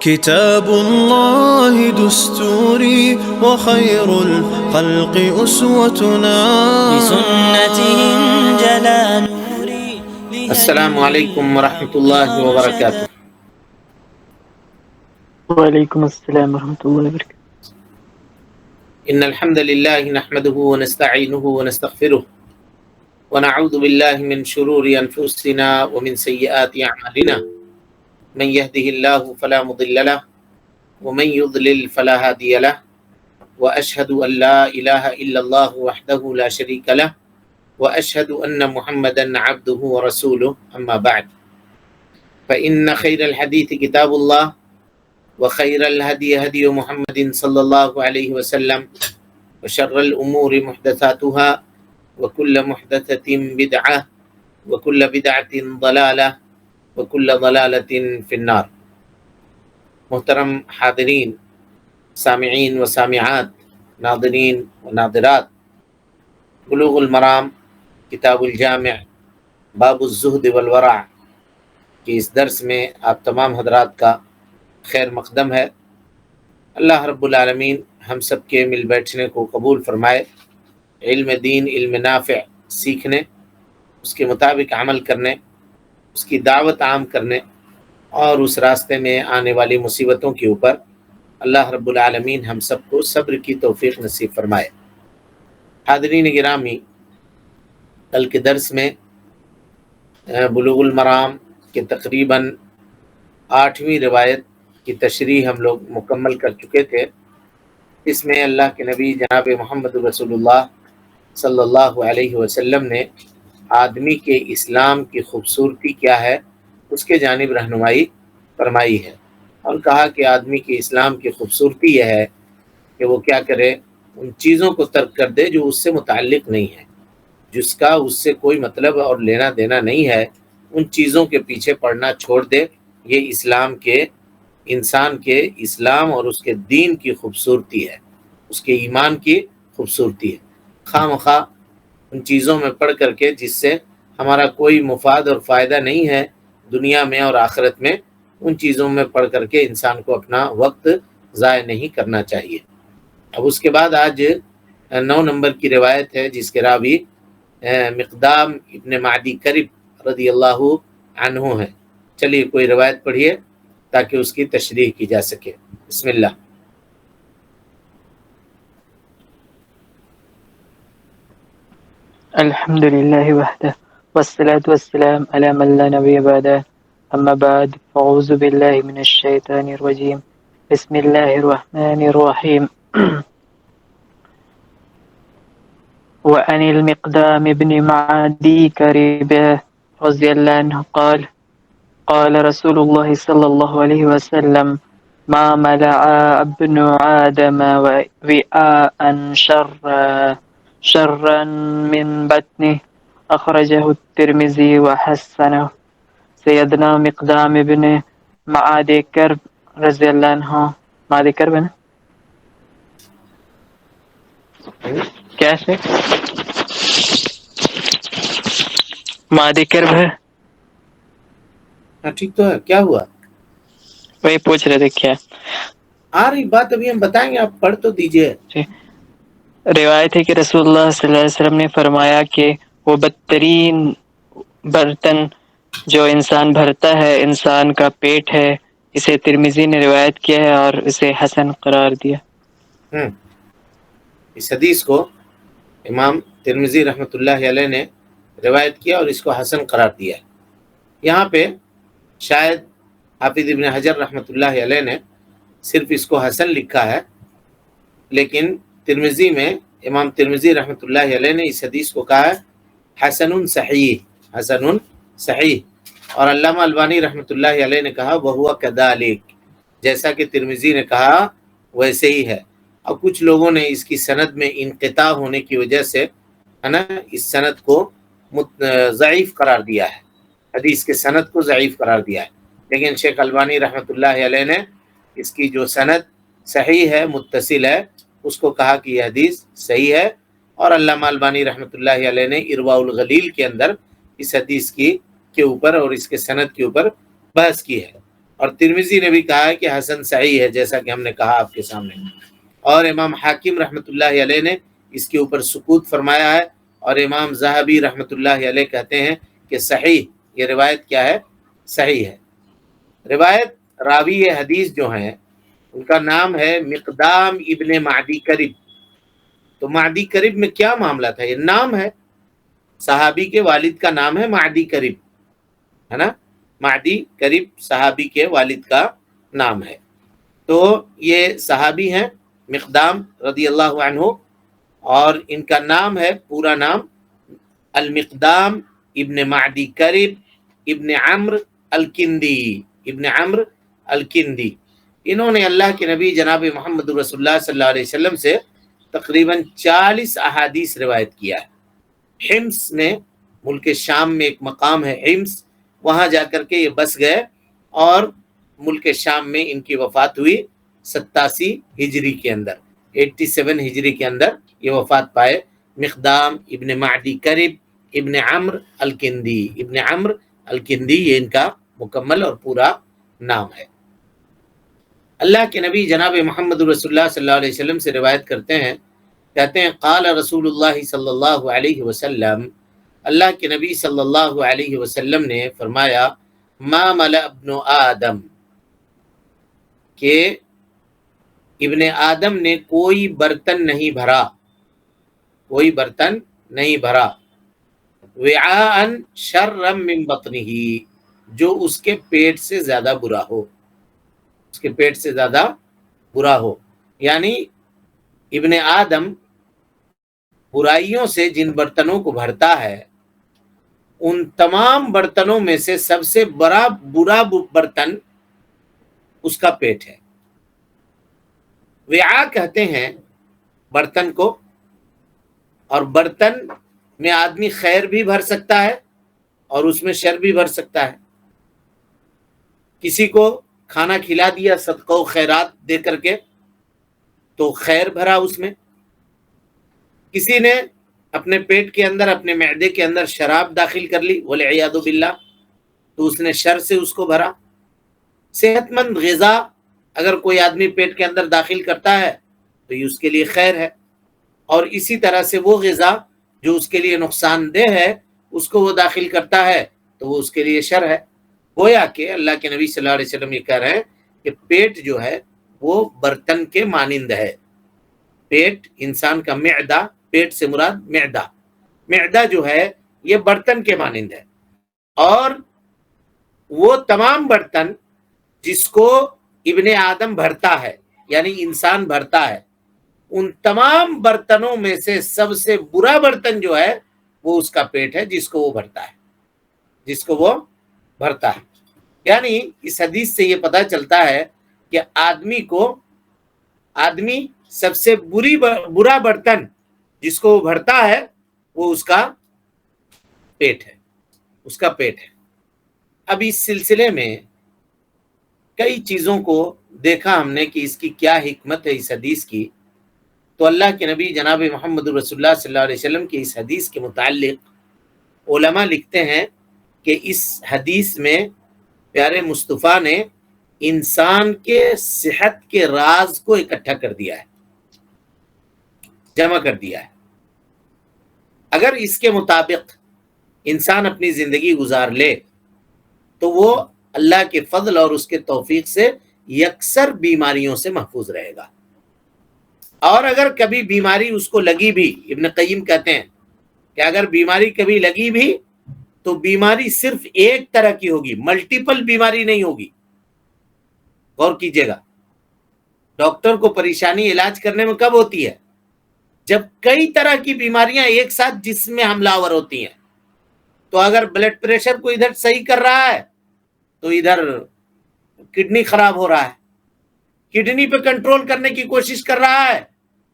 كتاب الله دستوري وخير الخلق أسوتنا بسنته انجلى نوري. السلام علیکم ورحمۃ اللہ وبرکاتہ۔ وعلیکم السلام ورحمۃ اللہ وبرکاتہ۔ ان الحمد للہ نحمده ونستعینه ونستغفره ونعوذ باللہ من شرور انفسنا ومن سیئات اعمالنا من يهده الله فلا مضل له ومن يضلل فلا هادي له واشهد ان لا اله الا الله وحده لا شريك له واشهد ان محمدا عبده ورسوله اما بعد فان خير الحديث كتاب الله وخير الهدي هدي محمد صلى الله عليه وسلم وشر الأمور محدثاتها وكل محدثة بدعة وكل بدعة ضلالة وكل ضلالة في النار۔ محترم حاضرین، سامعین و سامعات، ناظرین و ناظرات، بلوغ المرام کتاب الجامع باب الزہد والورع کی اس درس میں آپ تمام حضرات کا خیر مقدم ہے۔ اللہ رب العالمین ہم سب کے مل بیٹھنے کو قبول فرمائے، علم دین، علم نافع سیکھنے، اس کے مطابق عمل کرنے، اس کی دعوت عام کرنے اور اس راستے میں آنے والی مصیبتوں کے اوپر اللہ رب العالمین ہم سب کو صبر کی توفیق نصیب فرمائے۔ حاضرین گرامی، کل کے درس میں بلوغ المرام کے تقریباً 8ویں روایت کی تشریح ہم لوگ مکمل کر چکے تھے۔ اس میں اللہ کے نبی جناب محمد رسول اللہ صلی اللہ علیہ وسلم نے آدمی کے اسلام کی خوبصورتی کیا ہے اس کے جانب رہنمائی فرمائی ہے، اور کہا کہ آدمی کے اسلام کی خوبصورتی یہ ہے کہ وہ کیا کرے، ان چیزوں کو ترک کر دے جو اس سے متعلق نہیں ہے، جس کا اس سے کوئی مطلب اور لینا دینا نہیں ہے، ان چیزوں کے پیچھے پڑنا چھوڑ دے۔ یہ اسلام کے انسان کے اسلام اور اس کے دین کی خوبصورتی ہے، اس کے ایمان کی خوبصورتی ہے۔ خواہ مخواہ ان چیزوں میں پڑھ کر کے جس سے ہمارا کوئی مفاد اور فائدہ نہیں ہے دنیا میں اور آخرت میں، ان چیزوں میں پڑھ کر کے انسان کو اپنا وقت ضائع نہیں کرنا چاہیے۔ اب اس کے بعد آج 9 نمبر کی روایت ہے جس کے راوی مقدام ابن معدی کرب رضی اللہ عنہ ہے۔ چلیے کوئی روایت پڑھیے تاکہ اس کی تشریح کی جا سکے۔ بسم اللہ۔ الحمد للہ وحدہ والصلاة والسلام علی من لا نبی بعدہ، اما بعد فاعوذ باللہ من الشیطان الرجیم، بسم اللہ الرحمن الرحیم۔ وعن المقدام بن معدی کرب رضی اللہ عنہ قال قال رسول الله صلى الله عليه وسلم ما ملأ ابن آدم وعاء شرا من بطنه، أخرجه الترمذي وحسنه۔ سیدنا مقدام ابن معد کرب رضی اللہ عنہ، معد کرب ہے نا؟ کیا ہے؟ معد کرب ہے؟ ہاں ٹھیک تو ہے، کیا ہوا؟ وہی پوچھ رہے تھے کیا آ رہی بات ابھی ہم بتائیں گے، آپ پڑھ تو دیجئے۔ روایت ہے کہ رسول اللہ صلی اللہ علیہ وسلم نے فرمایا کہ وہ بدترین برتن جو انسان بھرتا ہے انسان کا پیٹ ہے۔ اسے ترمذی نے روایت کیا ہے اور اسے حسن قرار دیا۔ اس حدیث کو امام ترمذی رحمۃ اللہ علیہ نے روایت کیا اور اس کو حسن قرار دیا ہے۔ یہاں پہ شاید حافظ ابن حجر رحمۃ اللہ علیہ نے صرف اس کو حسن لکھا ہے، لیکن ترمذی میں امام ترمذی رحمۃ اللہ علیہ نے اس حدیث کو کہا ہے حسن صحیح، حسن صحیح، اور علامہ البانی رحمۃ اللہ علیہ نے کہا وہو کذالک، جیسا کہ ترمذی نے کہا ویسے ہی ہے۔ اور کچھ لوگوں نے اس کی سند میں انقطاع ہونے کی وجہ سے ہے نا اس سند کو ضعیف قرار دیا ہے، حدیث کے سند کو ضعیف قرار دیا ہے، لیکن شیخ البانی رحمۃ اللہ علیہ نے اس کی جو سند صحیح ہے، متصل ہے، اس کو کہا کہ یہ حدیث صحیح ہے۔ اور علامہ البانی رحمۃ اللہ علیہ نے ارواء الغلیل کے اندر اس حدیث کے اوپر اور اس کے سند کے اوپر بحث کی ہے۔ اور ترمذی نے بھی کہا ہے کہ حسن صحیح ہے، جیسا کہ ہم نے کہا آپ کے سامنے، اور امام حاکم رحمۃ اللہ علیہ نے اس کے اوپر سکوت فرمایا ہے، اور امام ذہبی رحمۃ اللہ علیہ کہتے ہیں کہ صحیح، یہ روایت کیا ہے؟ صحیح ہے۔ روایت راوی حدیث جو ہیں ان کا نام ہے مقدام ابن معدی کرب۔ تو معدی کرب میں کیا معاملہ تھا؟ یہ نام ہے، صحابی کے والد کا نام ہے معدی کرب، ہے نا، معدی کرب صحابی کے والد کا نام ہے۔ تو یہ صحابی ہیں مقدام رضی اللہ عنہ، اور ان کا نام ہے، پورا نام المقدام ابن معدی کرب ابن عمرو الکندی، ابن عمرو الکندی۔ انہوں نے اللہ کے نبی جناب محمد رسول اللہ صلی اللہ علیہ وسلم سے تقریباً 40 احادیث روایت کیا ہے۔ حمص میں، ملک شام میں ایک مقام ہے حمص، وہاں جا کر کے یہ بس گئے، اور ملک شام میں ان کی وفات ہوئی 87 ہجری کے اندر، 87 ہجری کے اندر یہ وفات پائے، مقدام ابن معدی کرب ابن عمرو الکندی، ابن عمرو الکندی یہ ان کا مکمل اور پورا نام ہے۔ اللہ کے نبی جناب محمد رسول اللہ صلی اللہ علیہ وسلم سے روایت کرتے ہیں، کہتے ہیں قال رسول اللہ صلی اللہ علیہ وسلم، اللہ کے نبی صلی اللہ علیہ وسلم نے فرمایا، ما ملأ ابن آدم، کہ ابن آدم نے کوئی برتن نہیں بھرا، کوئی برتن نہیں بھرا، وعاء شرا من بطنہ، جو اس کے پیٹ سے زیادہ برا ہو، اس کے پیٹ سے زیادہ برا ہو۔ یعنی ابن آدم برائیوں سے جن برتنوں کو بھرتا ہے، ان تمام برتنوں میں سے سب سے برا برتن اس کا پیٹ ہے۔ وعاء کہتے ہیں برتن کو، اور برتن میں آدمی خیر بھی بھر سکتا ہے اور اس میں شر بھی بھر سکتا ہے۔ کسی کو کھانا کھلا دیا صدقہ و خیرات دے کر کے تو خیر بھرا اس میں، کسی نے اپنے پیٹ کے اندر، اپنے معدے کے اندر شراب داخل کر لی والعیاذ باللہ، تو اس نے شر سے اس کو بھرا۔ صحت مند غذا اگر کوئی آدمی پیٹ کے اندر داخل کرتا ہے تو یہ اس کے لیے خیر ہے، اور اسی طرح سے وہ غذا جو اس کے لیے نقصان دہ ہے اس کو وہ داخل کرتا ہے تو وہ اس کے لیے شر ہے۔ گویا کہ اللہ کے نبی صلی اللہ علیہ وسلم یہ کہہ رہے ہیں کہ پیٹ جو ہے وہ برتن کے مانند ہے۔ پیٹ انسان کا معدہ، پیٹ سے مراد معدہ، معدہ جو ہے یہ برتن کے مانند ہے، اور وہ تمام برتن جس کو ابن آدم بھرتا ہے، یعنی انسان بھرتا ہے، ان تمام برتنوں میں سے سب سے برا برتن جو ہے وہ اس کا پیٹ ہے، جس کو وہ بھرتا ہے، جس کو وہ بھرتا ہے۔ یعنی اس حدیث سے یہ پتہ چلتا ہے کہ آدمی سب سے برا برتن جس کو وہ بھرتا ہے وہ اس کا پیٹ ہے، اس کا پیٹ ہے۔ اب اس سلسلے میں کئی چیزوں کو دیکھا ہم نے کہ اس کی کیا حکمت ہے اس حدیث کی، تو اللہ کے نبی جناب محمد رسول اللہ صلی اللہ علیہ وسلم کی اس حدیث کے متعلق علماء لکھتے ہیں کہ اس حدیث میں پیارے مصطفیٰ نے انسان کے صحت کے راز کو اکٹھا کر دیا ہے، جمع کر دیا ہے۔ اگر اس کے مطابق انسان اپنی زندگی گزار لے تو وہ اللہ کے فضل اور اس کے توفیق سے یکسر بیماریوں سے محفوظ رہے گا، اور اگر کبھی بیماری اس کو لگی بھی، ابن قیم کہتے ہیں کہ اگر بیماری کبھی لگی بھی تو بیماری صرف ایک طرح کی ہوگی، ملٹیپل بیماری نہیں ہوگی۔ غور کیجئے گا، ڈاکٹر کو پریشانی علاج کرنے میں کب ہوتی ہے؟ جب کئی طرح کی بیماریاں ایک ساتھ جسم میں حملہ آور ہوتی ہیں۔ تو اگر بلڈ پریشر کو ادھر صحیح کر رہا ہے تو ادھر کڈنی خراب ہو رہا ہے، کڈنی پہ کنٹرول کرنے کی کوشش کر رہا ہے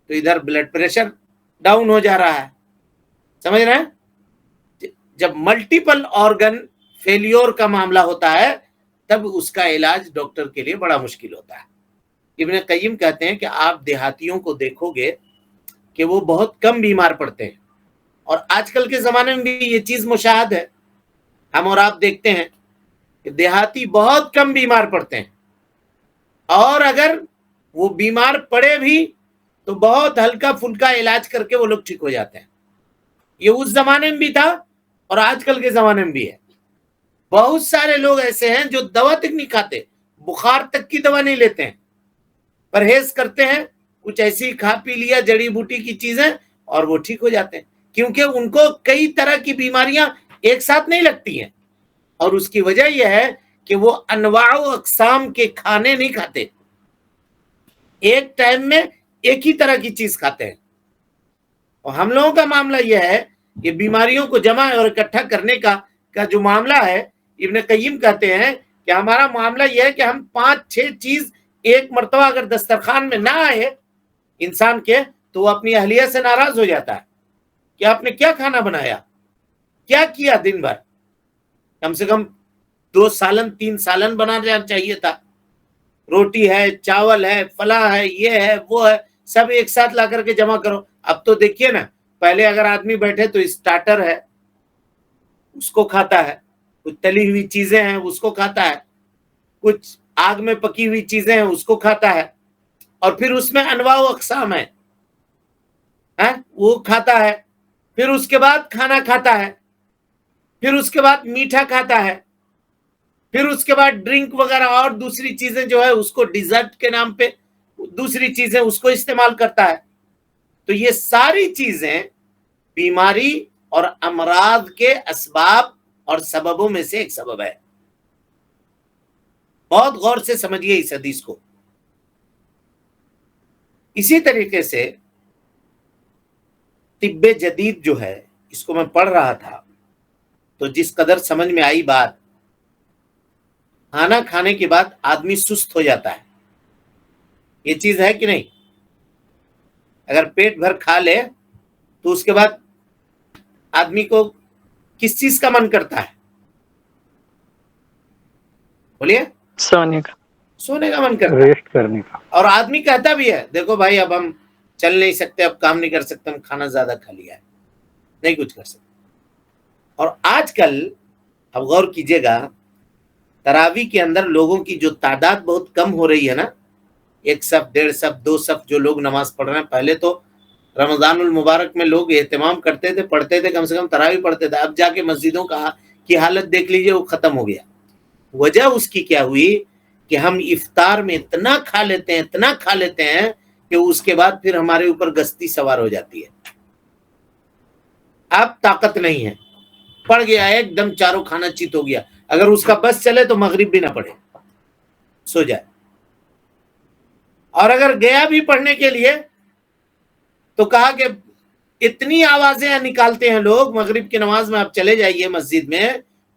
تو ادھر بلڈ پریشر ڈاؤن ہو جا رہا ہے۔ سمجھ رہے ہیں؟ جب ملٹیپل آرگن فیلیور کا معاملہ ہوتا ہے تب اس کا علاج ڈاکٹر کے لیے بڑا مشکل ہوتا ہے۔ ابن قیم کہتے ہیں کہ آپ دیہاتیوں کو دیکھو گے کہ وہ بہت کم بیمار پڑتے ہیں، اور آج کل کے زمانے میں بھی یہ چیز مشاہد ہے، ہم اور آپ دیکھتے ہیں کہ دیہاتی بہت کم بیمار پڑتے ہیں، اور اگر وہ بیمار پڑے بھی تو بہت ہلکا پھلکا علاج کر کے وہ لوگ ٹھیک ہو جاتے ہیں۔ یہ اس زمانے میں بھی تھا اور آج کل کے زمانے میں بھی ہے۔ بہت سارے لوگ ایسے ہیں جو دوا تک نہیں کھاتے، بخار تک کی دوا نہیں لیتے ہیں، پرہیز کرتے ہیں، کچھ ایسی کھا پی لیا جڑی بوٹی کی چیزیں اور وہ ٹھیک ہو جاتے ہیں، کیونکہ ان کو کئی طرح کی بیماریاں ایک ساتھ نہیں لگتی ہیں، اور اس کی وجہ یہ ہے کہ وہ انواع و اقسام کے کھانے نہیں کھاتے، ایک ٹائم میں ایک ہی طرح کی چیز کھاتے ہیں۔ اور ہم لوگوں کا معاملہ یہ ہے کہ بیماریوں کو جمع اور اکٹھا کرنے کا جو معاملہ ہے، ابن قیم کہتے ہیں کہ ہمارا معاملہ یہ ہے کہ ہم 5-6 چیز ایک مرتبہ اگر دسترخوان میں نہ آئے انسان کے تو وہ اپنی اہلیہ سے ناراض ہو جاتا ہے کہ آپ نے کیا کھانا بنایا، کیا کیا دن بھر، کم سے کم 2 سالن 3 سالن بنانا چاہیے تھا، روٹی ہے، چاول ہے، فلاں ہے، یہ ہے، وہ ہے، سب ایک ساتھ لا کر کے جمع کرو۔ اب تو دیکھیے نا، پہلے اگر آدمی بیٹھے تو اسٹارٹر ہے اس کو کھاتا ہے، کچھ تلی ہوئی چیزیں ہیں اس کو کھاتا ہے، کچھ آگ میں پکی ہوئی چیزیں ہیں اس کو کھاتا ہے، اور پھر اس میں انواع و اقسام ہے وہ کھاتا ہے، پھر اس کے بعد کھانا کھاتا ہے، پھر اس کے بعد میٹھا کھاتا ہے، پھر اس کے بعد ڈرنک وغیرہ اور دوسری چیزیں جو ہے اس کو ڈیزرٹ کے نام پہ دوسری چیزیں اس کو استعمال کرتا ہے۔ تو یہ ساری چیزیں بیماری اور امراض کے اسباب اور سببوں میں سے ایک سبب ہے۔ بہت غور سے سمجھیے اس حدیث کو۔ اسی طریقے سے طب جدید جو ہے، اس کو میں پڑھ رہا تھا تو جس قدر سمجھ میں آئی بات، کھانا کھانے کے بعد آدمی سست ہو جاتا ہے، یہ چیز ہے کہ نہیں؟ اگر پیٹ بھر کھا لے تو اس کے بعد آدمی کو کس چیز کا من کرتا ہے؟ بولیے۔ سونے کا من کرتا ہے، ریسٹ کرنے کا۔ اور آدمی کہتا بھی ہے دیکھو بھائی اب ہم چل نہیں سکتے، اب کام نہیں کر سکتے، ہم کھانا زیادہ کھا لیا ہے، نہیں کچھ کر سکتے۔ اور آج کل اب غور کیجئے گا، تراویح کے اندر لوگوں کی جو تعداد بہت کم ہو رہی ہے نا، 1 صف 1.5 صف 2 صف جو لوگ نماز پڑھ رہے ہیں، پہلے تو رمضان المبارک میں لوگ اہتمام کرتے تھے، پڑھتے تھے، کم سے کم تراویح پڑھتے تھے، اب جا کے مسجدوں کی حالت دیکھ لیجئے، وہ ختم ہو گیا۔ وجہ اس کی کیا ہوئی کہ ہم افطار میں اتنا کھا لیتے ہیں کہ اس کے بعد پھر ہمارے اوپر گستی سوار ہو جاتی ہے، اب طاقت نہیں ہے، پڑ گیا ایک دم چاروں کھانا چیت ہو گیا، اگر اس کا بس چلے تو مغرب بھی نہ پڑھے، سو جائے، اور اگر گیا بھی پڑھنے کے لیے تو کہا کہ اتنی آوازیں نکالتے ہیں لوگ مغرب کی نماز میں، آپ چلے جائیے مسجد میں،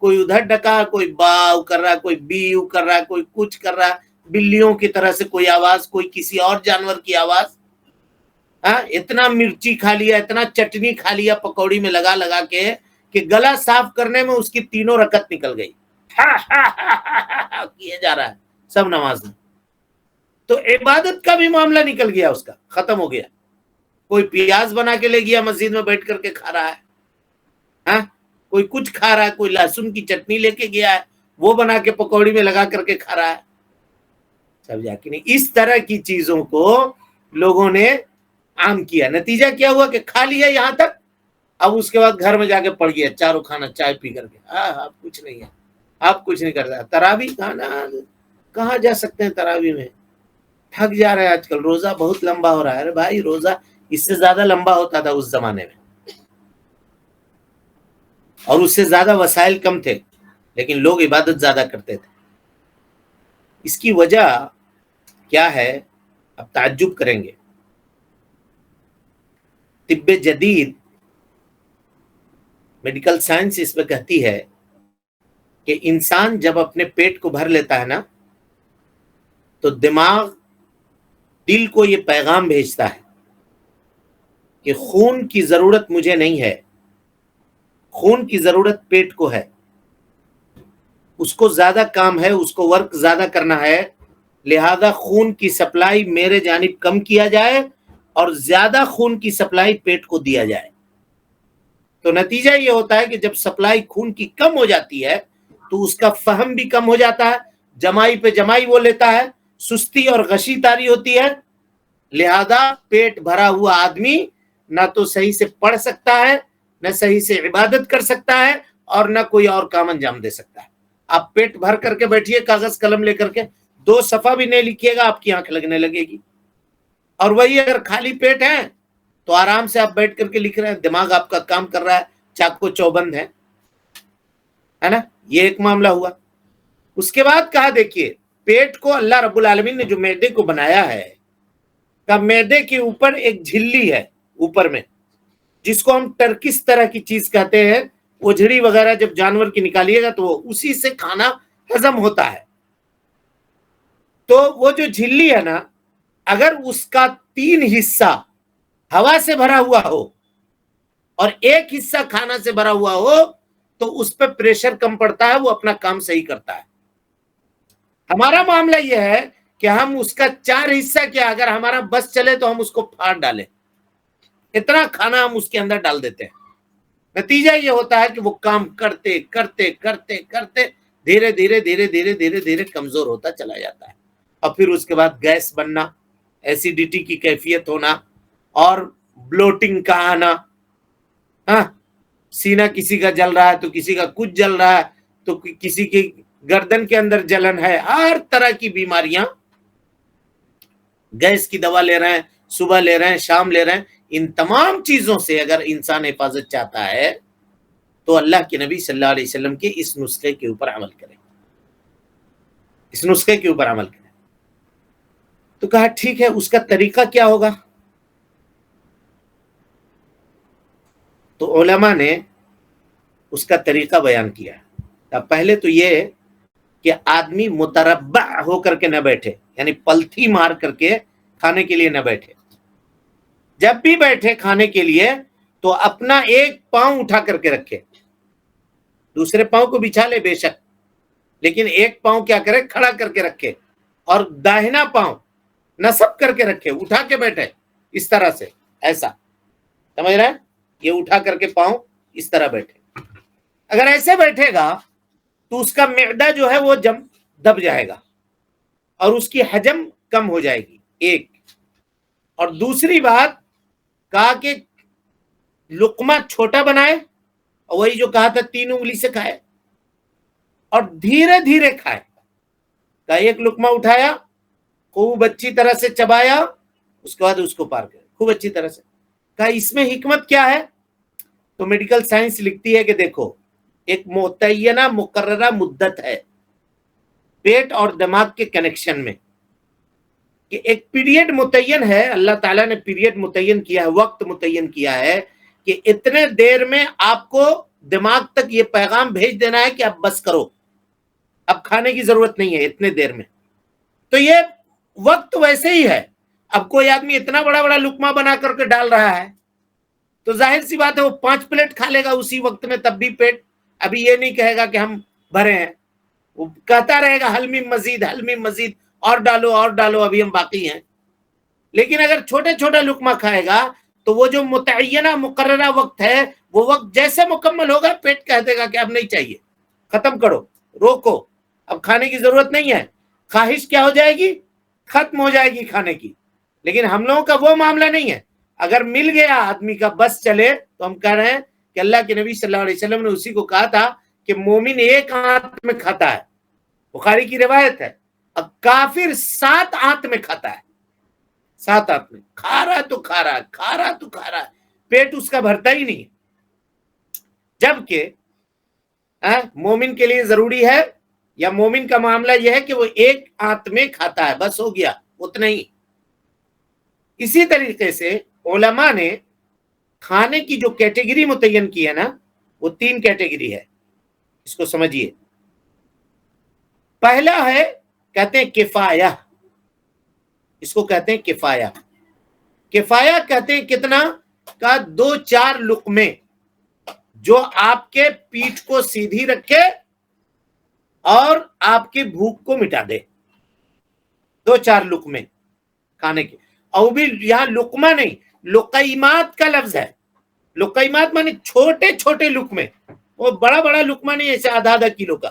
کوئی ادھر ڈکا، کوئی باؤ کر رہا، کوئی بیو کر رہا، کوئی کچھ کر رہا، بلیوں کی طرح سے کوئی آواز، کوئی کسی اور جانور کی آواز، اتنا مرچی کھا لیا، اتنا چٹنی کھا لیا پکوڑی میں لگا کے کہ گلا صاف کرنے میں اس کی 3 رکعت نکل گئی، کیے جا رہا ہے سب نماز میں، تو عبادت کا بھی معاملہ نکل گیا، اس کا ختم ہو گیا۔ کوئی پیاز بنا کے لے گیا مسجد میں بیٹھ کر کے کھا رہا ہے، کوئی کچھ کھا رہا ہے، کوئی لہسن کی چٹنی لے کے گیا ہے وہ بنا کے پکوڑی میں لگا کر کے کھا رہا ہے، سب جا کے نہیں۔ اس طرح کی چیزوں کو لوگوں نے عام کیا، نتیجہ کیا ہوا کہ کھا لیا یہاں تک، اب اس کے بعد گھر میں جا کے پڑ گیا چاروں کھانا چائے پی کر کے، آپ کچھ نہیں ہے، آپ کچھ نہیں کر رہا۔ تراویح کہاں جا سکتے ہیں تراویح میں، تھک جا رہے ہیں آج کل، روزہ بہت لمبا ہو رہا ہے۔ ارے بھائی روزہ اس سے زیادہ لمبا ہوتا تھا اس زمانے میں، اور اس سے زیادہ وسائل کم تھے، لیکن لوگ عبادت زیادہ کرتے تھے۔ اس کی وجہ کیا ہے؟ اب تعجب کریں گے۔ طب جدید، میڈیکل سائنس اس میں کہتی ہے کہ انسان جب اپنے پیٹ کو بھر لیتا ہے نا تو دماغ دل کو یہ پیغام بھیجتا ہے کہ خون کی ضرورت مجھے نہیں ہے، خون کی ضرورت پیٹ کو ہے، اس کو زیادہ کام ہے، اس کو ورک زیادہ کرنا ہے، لہذا خون کی سپلائی میرے جانب کم کیا جائے اور زیادہ خون کی سپلائی پیٹ کو دیا جائے۔ تو نتیجہ یہ ہوتا ہے کہ جب سپلائی خون کی کم ہو جاتی ہے تو اس کا فہم بھی کم ہو جاتا ہے، جمائی پہ جمائی وہ لیتا ہے، سستی اور غشی تاری ہوتی ہے. لہذا پیٹ بھرا ہوا آدمی نہ تو صحیح سے پڑھ سکتا ہے، نہ صحیح سے عبادت کر سکتا ہے، اور نہ کوئی اور کام انجام دے سکتا ہے. آپ پیٹ بھر کر کے بیٹھیے کاغذ قلم لے کر کے، 2 صفحہ بھی نہیں لکھیے گا آپ کی آنکھ لگنے لگے گی. اور وہی اگر خالی پیٹ ہے تو آرام سے آپ بیٹھ کر کے لکھ رہے ہیں، دماغ آپ کا کام کر رہا ہے، چاقو چوبند ہے نا. یہ ایک معاملہ ہوا. اس کے بعد کہا دیکھیے پیٹ کو اللہ رب العالمین نے جو معدے کو بنایا ہے، کہ معدے کے اوپر ایک جھلی ہے اوپر میں، جس کو ہم ٹرکس طرح کی چیز کہتے ہیں. اجڑی وغیرہ جب جانور کی نکالیے گا تو اسی سے کھانا ہضم ہوتا ہے. تو وہ جو جھلی ہے نا، اگر اس کا 3 حصہ ہوا سے بھرا ہوا ہو اور 1 حصہ کھانا سے بھرا ہوا ہو تو اس پہ پریشر کم پڑتا ہے، وہ اپنا کام صحیح کرتا ہے. ہمارا معاملہ یہ ہے کہ ہم اس کا 4 حصہ کیا، اگر ہمارا بس چلے تو ہم اس کو پھاڑ ڈالیں، اتنا کھانا ہم اس کے اندر ڈال دیتے ہیں. نتیجہ یہ ہوتا ہے کہ وہ کام کرتے کرتے کرتے کرتے دھیرے دھیرے دھیرے دھیرے دھیرے دھیرے کمزور ہوتا چلا جاتا ہے. اور پھر اس کے بعد گیس بننا، ایسیڈیٹی کی کیفیت ہونا، اور بلوٹنگ کا آنا. ہاں، سینہ کسی کا جل رہا ہے تو کسی کا کچھ جل رہا ہے، تو کسی کی گردن کے اندر جلن ہے، ہر طرح کی بیماریاں. گیس کی دوا لے رہے ہیں، صبح لے رہے ہیں، شام لے رہے ہیں. ان تمام چیزوں سے اگر انسان حفاظت چاہتا ہے تو اللہ کے نبی صلی اللہ علیہ وسلم کے اس نسخے کے اوپر عمل کرے، اس نسخے کے اوپر عمل کرے. تو کہا ٹھیک ہے، اس کا طریقہ کیا ہوگا؟ تو علماء نے اس کا طریقہ بیان کیا. پہلے تو یہ کہ آدمی متربع ہو کر کے نہ بیٹھے، یعنی پلتھی مار کر کے کھانے کے لیے نہ بیٹھے. جب بھی بیٹھے کھانے کے لیے تو اپنا ایک پاؤں اٹھا کر کے رکھے، دوسرے پاؤں کو بچھا لے بے شک، لیکن ایک پاؤں کیا کرے، کھڑا کر کے رکھے، اور داہنا پاؤں نصب کر کے رکھے، اٹھا کے بیٹھے اس طرح سے، ایسا سمجھ رہے ہیں؟ یہ اٹھا کر کے پاؤں اس طرح بیٹھے. اگر ایسے بیٹھے گا تو اس کا معدہ جو ہے وہ دب جائے گا اور اس کی حجم کم ہو جائے گی. ایک اور دوسری بات کہا کہ لقمہ چھوٹا بنائے، اور وہی جو کہا تھا 3 انگلی سے کھائے اور دھیرے دھیرے کھائے. کہا ایک لقمہ اٹھایا، خوب اچھی طرح سے چبایا، اس کے بعد اس کو پار کرے خوب اچھی طرح سے. کہا اس میں حکمت کیا ہے؟ تو میڈیکل سائنس لکھتی ہے کہ دیکھو، ایک متعینہ مقررہ مدت ہے پیٹ اور دماغ کے کنیکشن میں، کہ ایک پیریڈ متعین ہے، اللہ تعالیٰ نے پیریڈ متعین کیا ہے، وقت متعین کیا ہے کہ اتنے دیر میں آپ کو دماغ تک یہ پیغام بھیج دینا ہے کہ اب بس کرو، اب کھانے کی ضرورت نہیں ہے اتنے دیر میں. تو یہ وقت ویسے ہی ہے. اب کوئی آدمی اتنا بڑا بڑا لقمہ بنا کر کے ڈال رہا ہے تو ظاہر سی بات ہے وہ 5 پلیٹ کھا لے گا اسی وقت میں، تب بھی پیٹ ابھی یہ نہیں کہے گا کہ ہم بھرے ہیں، وہ کہتا رہے گا حل من مزید، حل من مزید، اور ڈالو اور ڈالو، ابھی ہم باقی ہیں. لیکن اگر چھوٹے چھوٹا لقمہ کھائے گا تو وہ جو متعینہ مقررہ وقت ہے، وہ وقت جیسے مکمل ہوگا پیٹ کہہ دے گا کہ اب نہیں چاہیے، ختم کرو، روکو، اب کھانے کی ضرورت نہیں ہے. خواہش کیا ہو جائے گی؟ ختم ہو جائے گی کھانے کی. لیکن ہم لوگوں کا وہ معاملہ نہیں ہے. اگر مل گیا آدمی کا بس چلے تو ہم کہہ رہے ہیں کہ اللہ کے نبی صلی اللہ علیہ وسلم نے اسی کو کہا تھا کہ مومن 1 آنت میں کھاتا ہے، بخاری کی روایت ہے، اب کافر 7 آنت میں کھاتا ہے. 7 آنت میں کھا رہا تو کھا رہا ہے، کھا رہا تو کھا رہا ہے، پیٹ اس کا بھرتا ہی نہیں. جبکہ مومن کے لیے ضروری ہے، یا مومن کا معاملہ یہ ہے کہ وہ 1 آنت میں کھاتا ہے، بس ہو گیا اتنا ہی. اسی طریقے سے علماء نے کھانے کی جو کیٹیگری متعین کی ہے نا، وہ 3 کیٹیگری ہے. اس کو سمجھیے. پہلا ہے کہتے ہیں کفایہ، اس کو کہتے ہیں کفایہ. کفایہ کہتے ہیں کتنا کا 2-4 لقمے جو آپ کے پیٹھ کو سیدھی رکھے اور آپ کی بھوک کو مٹا دے. 2-4 لقمے کھانے کے. اور بھی یہاں لقمہ نہیں، لقیمات کا لفظ ہے. لقیمات مانے چھوٹے چھوٹے لقمے، وہ بڑا بڑا لقمہ نہیں ایسے آدھا آدھا کلو کا،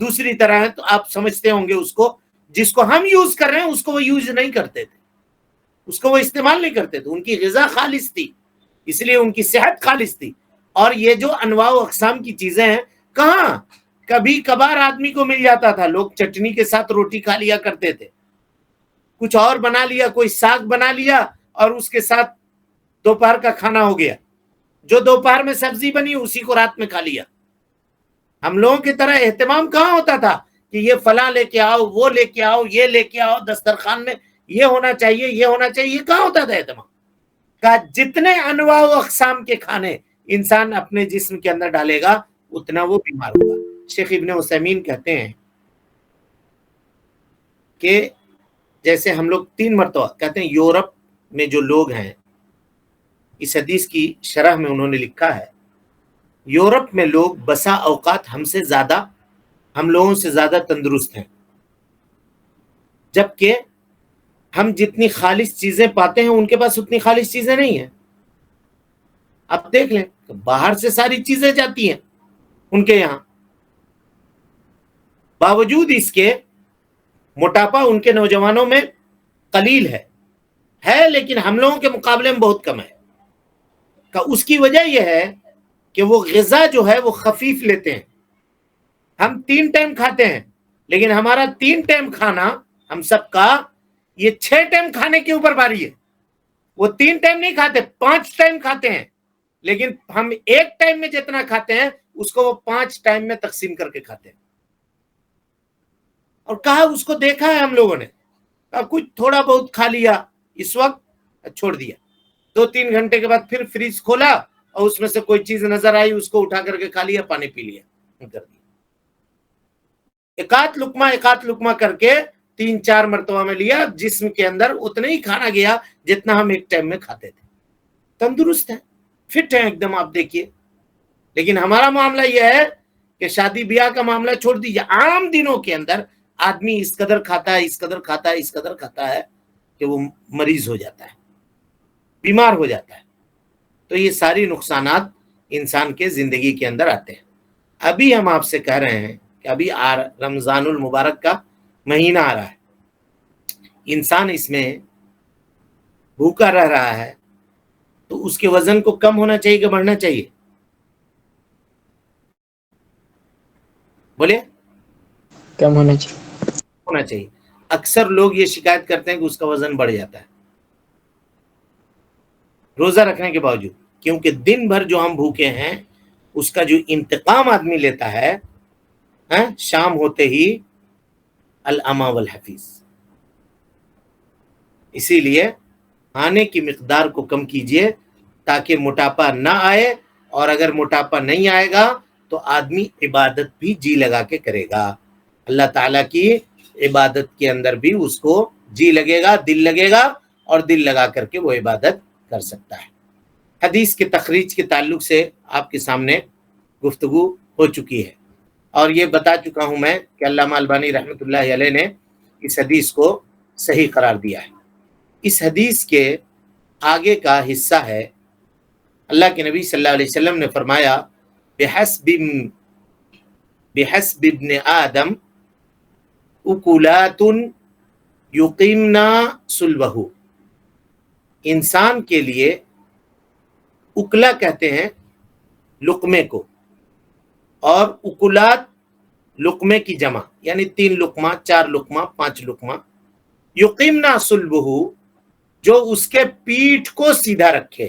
دوسری طرح ہے تو آپ سمجھتے ہوں گے اس کو، جس کو ہم یوز کر رہے ہیں اس کو وہ یوز نہیں کرتے تھے، اس کو وہ استعمال نہیں کرتے تھے. ان کی غذا خالص تھی، اس لیے ان کی صحت خالص تھی. اور یہ جو انواع و اقسام کی چیزیں ہیں، کہاں کبھی کبھار آدمی کو مل جاتا تھا، لوگ چٹنی کے ساتھ روٹی کھا لیا کرتے تھے، کچھ اور بنا لیا، کوئی ساگ بنا لیا اور اس کے ساتھ دوپہر کا کھانا ہو گیا. جو دوپہر میں سبزی بنی اسی کو رات میں کھا لیا. ہم لوگوں کی طرح اہتمام کہاں ہوتا تھا کہ یہ فلاں لے کے آؤ، وہ لے کے آؤ، یہ لے کے آؤ، دسترخوان میں یہ ہونا چاہیے، یہ ہونا چاہیے. کہاں ہوتا تھا اہتمام کا؟ جتنے انواع و اقسام کے کھانے انسان اپنے جسم کے اندر ڈالے گا اتنا وہ بیمار ہوگا. شیخ ابن عثیمین کہتے ہیں کہ جیسے ہم لوگ 3 مرتبہ کہتے ہیں، یورپ میں جو لوگ ہیں، اس حدیث کی شرح میں انہوں نے لکھا ہے، یورپ میں لوگ بسا اوقات ہم سے زیادہ، ہم لوگوں سے زیادہ تندرست ہیں، جبکہ ہم جتنی خالص چیزیں پاتے ہیں ان کے پاس اتنی خالص چیزیں نہیں ہیں. آپ دیکھ لیں، باہر سے ساری چیزیں جاتی ہیں ان کے یہاں، باوجود اس کے موٹاپا ان کے نوجوانوں میں قلیل ہے لیکن ہم لوگوں کے مقابلے میں بہت کم ہے. اس کی وجہ یہ ہے کہ وہ غذا جو ہے وہ خفیف لیتے ہیں. ہم 3 ٹائم کھاتے ہیں، لیکن ہمارا 3 ٹائم کھانا ہم سب کا یہ 6 ٹائم کھانے کے اوپر بھاری ہے. وہ 3 ٹائم نہیں کھاتے، 5 ٹائم کھاتے ہیں، لیکن ہم 1 ٹائم میں جتنا کھاتے ہیں اس کو وہ 5 ٹائم میں تقسیم کر کے کھاتے ہیں. اور کہا اس کو دیکھا ہے ہم لوگوں نے، کچھ تھوڑا بہت کھا لیا اس وقت، چھوڑ دیا، 2-3 گھنٹے کے بعد پھر فریج کھولا اور اس میں سے کوئی چیز نظر آئی اس کو اٹھا کر کے کھا لیا، پانی پی لیا، کر دیا. ایک لقمہ کر کے 3-4 مرتبہ میں لیا، جسم کے اندر اتنا ہی کھانا گیا جتنا ہم 1 ٹائم میں کھاتے تھے. تندرست ہیں، فٹ ہیں ایک دم، آپ دیکھیے. لیکن ہمارا معاملہ یہ ہے کہ شادی بیاہ کا معاملہ چھوڑ دیجیے، عام دنوں کے اندر آدمی اس قدر کھاتا ہے کہ وہ مریض ہو جاتا ہے، بیمار ہو جاتا ہے. تو یہ ساری نقصانات انسان کے زندگی کے اندر آتے ہیں. ابھی ہم آپ سے کہہ رہے ہیں کہ ابھی رمضان المبارک کا مہینہ آ رہا ہے، انسان اس میں بھوکا رہ رہا ہے، تو اس کے وزن کو کم ہونا چاہیے کہ بڑھنا چاہیے؟ بولے. کم ہونا چاہیے. اکثر لوگ یہ شکایت کرتے ہیں کہ اس کا وزن بڑھ جاتا ہے روزہ رکھنے کے باوجود، کیونکہ دن بھر جو ہم بھوکے ہیں اس کا جو انتقام آدمی لیتا ہے شام ہوتے ہی العما والحفیظ. اسی لیے کھانے کی مقدار کو کم کیجئے تاکہ موٹاپا نہ آئے، اور اگر موٹاپا نہیں آئے گا تو آدمی عبادت بھی جی لگا کے کرے گا. اللہ تعالیٰ کی عبادت کے اندر بھی اس کو جی لگے گا، دل لگے گا، اور دل لگا کر کے وہ عبادت کر سکتا ہے. حدیث کے تخریج کے تعلق سے آپ کے سامنے گفتگو ہو چکی ہے، اور یہ بتا چکا ہوں میں کہ علامہ البانی رحمۃ اللہ علیہ نے اس حدیث کو صحیح قرار دیا ہے. اس حدیث کے آگے کا حصہ ہے، اللہ کے نبی صلی اللہ علیہ وسلم نے فرمایا، بحسب ابن آدم اکلات یقیمنا صلبہ. انسان کے لیے اکلا کہتے ہیں لقمے کو، اور اکلات لقمے کی جمع، یعنی 3 لقمہ، 4 لقمہ، 5 لقمہ. یقیمنا صلبہ، جو اس کے پیٹھ کو سیدھا رکھے،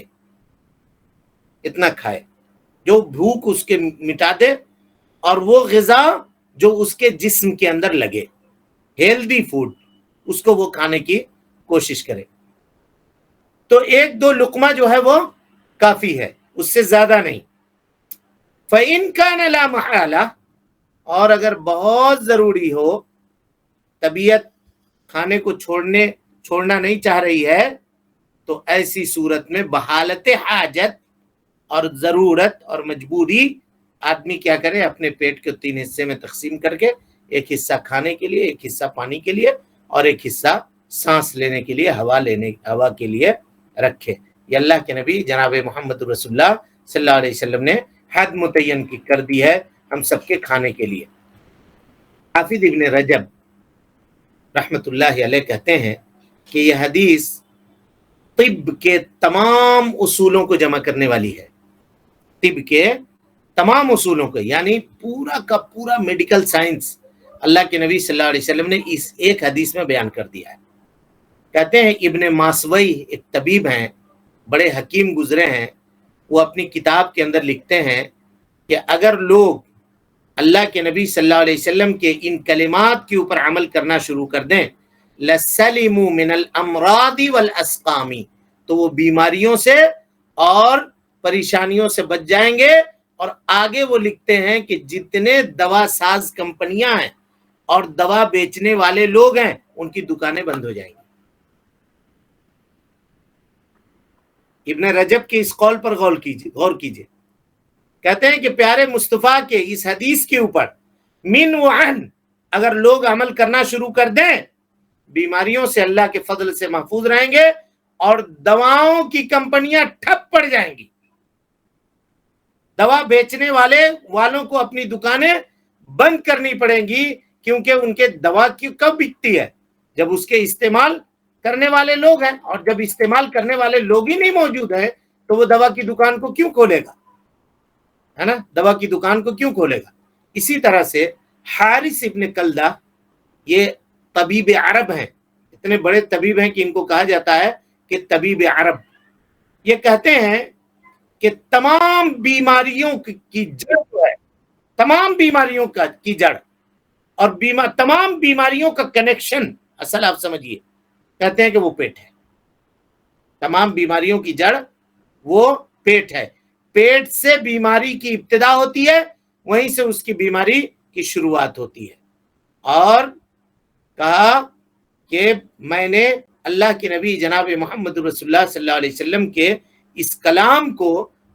اتنا کھائے جو بھوک اس کے مٹا دے، اور وہ غذا جو اس کے جسم کے اندر لگے، ہیلدی فوڈ، اس کو وہ کھانے کی کوشش کرے. تو 1-2 لقمہ جو ہے وہ کافی ہے، اس سے زیادہ نہیں. فَإِن كَانَ لَا مَحَالَةَ، اور اگر بہت ضروری ہو، طبیعت کھانے کو چھوڑنا نہیں چاہ رہی ہے، تو ایسی صورت میں بحالت حاجت اور ضرورت اور مجبوری آدمی کیا کرے، اپنے پیٹ کے 3 حصے میں تقسیم کر کے 1 حصہ کھانے کے لیے، 1 حصہ پانی کے لیے، اور 1 حصہ سانس لینے کے لیے، ہوا کے لیے رکھے. یہ اللہ کے نبی جناب محمد رسول اللہ صلی اللہ علیہ وسلم نے حد متعین کی کر دی ہے ہم سب کے کھانے کے لیے. حافظ ابن رجب رحمۃ اللہ علیہ کہتے ہیں کہ یہ حدیث طب کے تمام اصولوں کو جمع کرنے والی ہے، طب کے تمام اصولوں کو، یعنی پورا کا پورا میڈیکل سائنس اللہ کے نبی صلی اللہ علیہ وسلم نے اس ایک حدیث میں بیان کر دیا ہے۔ کہتے ہیں ابن ماسوی ایک طبیب ہیں، بڑے حکیم گزرے ہیں، وہ اپنی کتاب کے اندر لکھتے ہیں کہ اگر لوگ اللہ کے نبی صلی اللہ علیہ وسلم کے ان کلمات کے اوپر عمل کرنا شروع کر دیں، لَسَلِمُوا مِنَ الْأَمْرَاضِ وَالْأَسْقَامِ، تو وہ بیماریوں سے اور پریشانیوں سے بچ جائیں گے۔ اور آگے وہ لکھتے ہیں کہ جتنے دوا ساز کمپنیاں ہیں اور دوا بیچنے والے لوگ ہیں ان کی دکانیں بند ہو جائیں گی۔ ابن رجب کے اس قول پر غور کیجئے، کہتے ہیں کہ پیارے مصطفیٰ کے اس حدیث کے اوپر من وعن اگر لوگ عمل کرنا شروع کر دیں، بیماریوں سے اللہ کے فضل سے محفوظ رہیں گے اور دواؤں کی کمپنیاں ٹھپ پڑ جائیں گی۔ دوا بیچنے والوں کو اپنی دکانیں بند کرنی پڑیں گی، کیونکہ ان کے دوا کی کب بکتی ہے؟ جب اس کے استعمال کرنے والے لوگ ہیں، اور جب استعمال کرنے والے لوگ ہی نہیں موجود ہیں تو وہ دوا کی دکان کو کیوں کھولے گا؟ ہے نا، دوا کی دکان کو کیوں کھولے گا؟ اسی طرح سے حارث ابن کلدہ یہ طبیب عرب ہیں، اتنے بڑے طبیب ہیں کہ ان کو کہا جاتا ہے کہ طبیب عرب۔ یہ کہتے ہیں کہ تمام بیماریوں کی جڑ جو ہے، تمام بیماریوں کی جڑ اور تمام بیماریوں کا کنیکشن اصل آپ سمجھیے، کہتے ہیں کہ وہ پیٹ ہے۔ تمام بیماریوں کی جڑ وہ پیٹ ہے، پیٹ سے بیماری کی ابتدا ہوتی ہے، وہیں سے اس کی بیماری کی شروعات ہوتی ہے۔ اور کہا کہ میں نے اللہ کے نبی جناب محمد رسول اللہ صلی اللہ علیہ وسلم کے اس کلام کو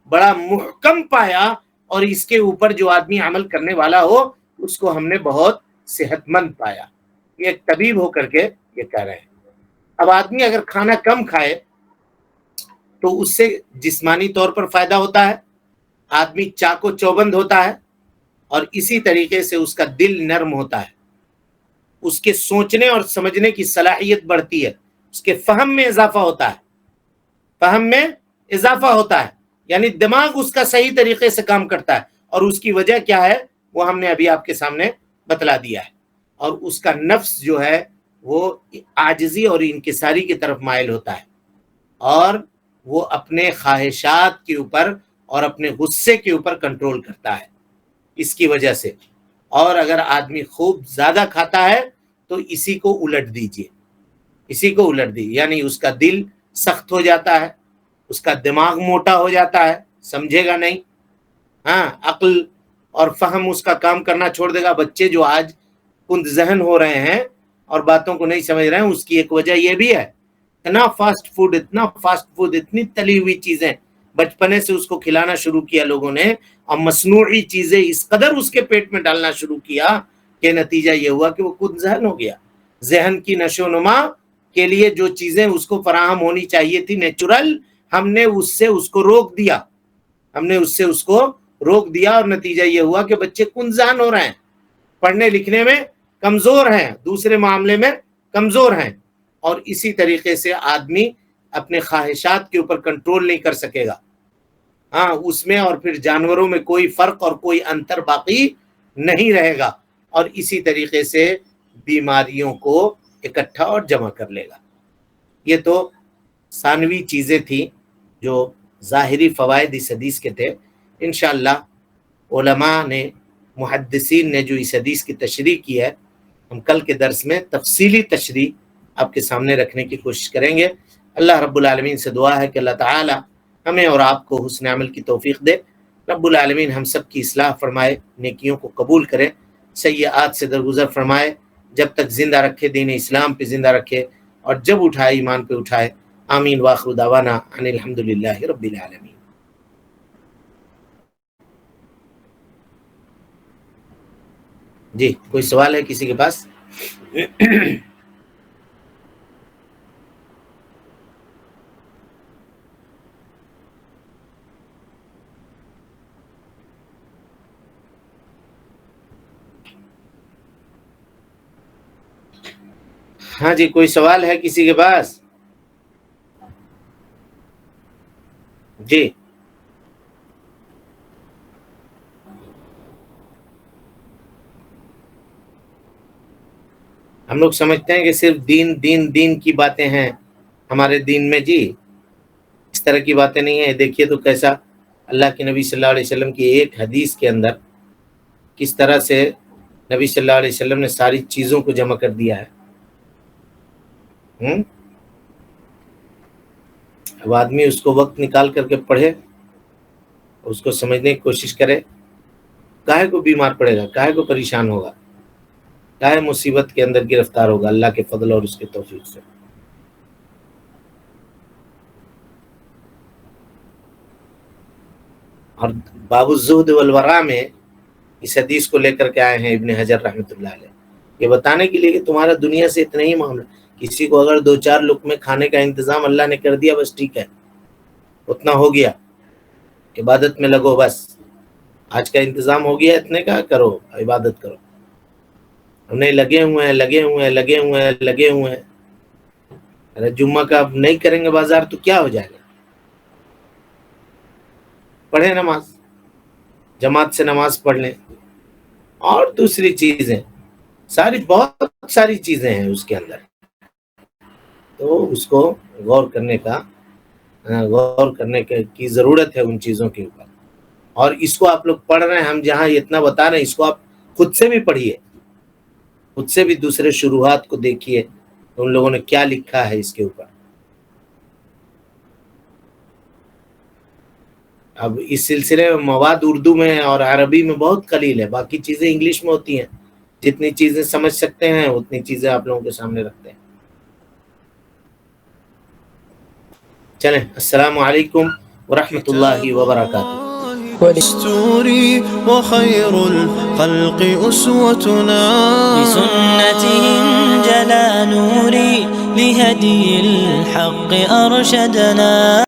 بڑا محکم پایا، اور اس کے اوپر جو آدمی عمل کرنے والا ہو اس کو ہم نے بہت صحت مند پایا۔ یہ ایک طبیب ہو کر کے یہ کہہ رہے ہیں۔ اب آدمی اگر کھانا کم کھائے تو اس سے جسمانی طور پر فائدہ ہوتا ہے، آدمی چاق و چوبند ہوتا ہے، اور اسی طریقے سے اس کا دل نرم ہوتا ہے، اس کے سوچنے اور سمجھنے کی صلاحیت بڑھتی ہے، اس کے فہم میں اضافہ ہوتا ہے، فہم میں اضافہ ہوتا ہے، یعنی دماغ اس کا صحیح طریقے سے کام کرتا ہے۔ اور اس کی وجہ کیا ہے وہ ہم نے ابھی آپ کے سامنے بتلا دیا ہے۔ اور اس کا نفس جو ہے وہ عاجزی اور انکساری کی طرف مائل ہوتا ہے، اور وہ اپنے خواہشات کے اوپر اور اپنے غصے کے اوپر کنٹرول کرتا ہے اس کی وجہ سے۔ اور اگر آدمی خوب زیادہ کھاتا ہے تو اسی کو الٹ دیجئے، اسی کو الٹ دیجئے، یعنی اس کا دل سخت ہو جاتا ہے، اس کا دماغ موٹا ہو جاتا ہے، سمجھے گا نہیں، ہاں، عقل اور فہم اس کا کام کرنا چھوڑ دے گا۔ بچے جو آج کند ذہن ہو رہے ہیں اور باتوں کو نہیں سمجھ رہے ہیں، اس کی ایک وجہ یہ بھی ہے، اتنا فاسٹ فوڈ، اتنی تلی ہوئی چیزیں بچپنے سے اس کو کھلانا شروع کیا لوگوں نے، اور مصنوعی چیزیں اس قدر اس کے پیٹ میں ڈالنا شروع کیا کہ نتیجہ یہ ہوا کہ وہ کند ذہن ہو گیا۔ ذہن کی نشو و نما کے لیے جو چیزیں اس کو فراہم ہونی چاہیے تھی نیچرل، ہم نے اس کو روک دیا، روک دیا، اور نتیجہ یہ ہوا کہ بچے کند ذہن ہو رہے ہیں، پڑھنے لکھنے میں کمزور ہیں، دوسرے معاملے میں کمزور ہیں۔ اور اسی طریقے سے آدمی اپنے خواہشات کے اوپر کنٹرول نہیں کر سکے گا، ہاں، اس میں اور پھر جانوروں میں کوئی فرق اور کوئی انتر باقی نہیں رہے گا، اور اسی طریقے سے بیماریوں کو اکٹھا اور جمع کر لے گا۔ یہ تو ثانوی چیزیں تھیں جو ظاہری فوائد اس حدیث کے تھے۔ انشاءاللہ علماء نے، محدثین نے جو اس حدیث کی تشریح کی ہے، ہم کل کے درس میں تفصیلی تشریح آپ کے سامنے رکھنے کی کوشش کریں گے۔ اللہ رب العالمین سے دعا ہے کہ اللہ تعالی ہمیں اور آپ کو حسن عمل کی توفیق دے۔ رب العالمین ہم سب کی اصلاح فرمائے، نیکیوں کو قبول کرے، سیئات سے درگزر فرمائے، جب تک زندہ رکھے دین اسلام پہ زندہ رکھے، اور جب اٹھائے ایمان پہ اٹھائے۔ آمین واخر دعوانا ان الحمدللہ رب العالمین۔ جی، کوئی سوال ہے کسی کے پاس؟ ہاں جی، کوئی سوال ہے کسی کے پاس؟ جی ہم لوگ سمجھتے ہیں کہ صرف دین کی باتیں ہیں ہمارے دین میں. جی اس طرح کی باتیں نہیں ہیں. دیکھیے تو کیسا اللہ کے نبی صلی اللہ علیہ وسلم کی ایک حدیث کے اندر کس طرح سے نبی صلی اللہ علیہ وسلم نے ساری چیزوں کو جمع کر دیا ہے. اب آدمی اس کو وقت نکال کر کے پڑھے، اس کو سمجھنے کی کوشش کرے. کاہے کو بیمار پڑے گا، کاہے کو پریشان ہوگا، کاہے مصیبت کے اندر گرفتار ہوگا اللہ کے فضل اور اس کے توفیق سے. اور باب الزہد والورع میں اس حدیث کو لے کر کے آئے ہیں ابن حجر رحمۃ اللہ علیہ، یہ بتانے کے لیے کہ تمہارا دنیا سے اتنا ہی معاملہ. کسی کو اگر 2-4 لقمے کھانے کا انتظام اللہ نے کر دیا، بس ٹھیک ہے، اتنا ہو گیا، عبادت میں لگو. بس آج کا انتظام ہو گیا، اتنے کا کرو، عبادت کرو. ہم نہیں لگے ہوئے ہیں. اگر جمعہ کا نہیں کریں گے بازار تو کیا ہو جائے گا؟ پڑھیں نماز، جماعت سے نماز پڑھ لیں. اور دوسری چیزیں بہت ساری چیزیں ہیں اس کے اندر، تو اس کو غور کرنے کی ضرورت ہے ان چیزوں کے اوپر. اور اس کو آپ لوگ پڑھ رہے ہیں، ہم جہاں اتنا بتا رہے ہیں، اس کو آپ خود سے بھی پڑھیے، خود سے بھی دوسرے شروحات کو دیکھیے ان لوگوں نے کیا لکھا ہے اس کے اوپر. اب اس سلسلے میں مواد اردو میں اور عربی میں بہت قلیل ہے، باقی چیزیں انگلش میں ہوتی ہیں. جتنی چیزیں سمجھ سکتے ہیں اتنی چیزیں آپ لوگوں کے سامنے رکھتے ہیں. چلیں، السلام علیکم ورحمۃ اللہ وبرکاتہ. دستوري وخير الخلق أسوتنا بسنته انجلى نوري لهدي الحق أرشدنا.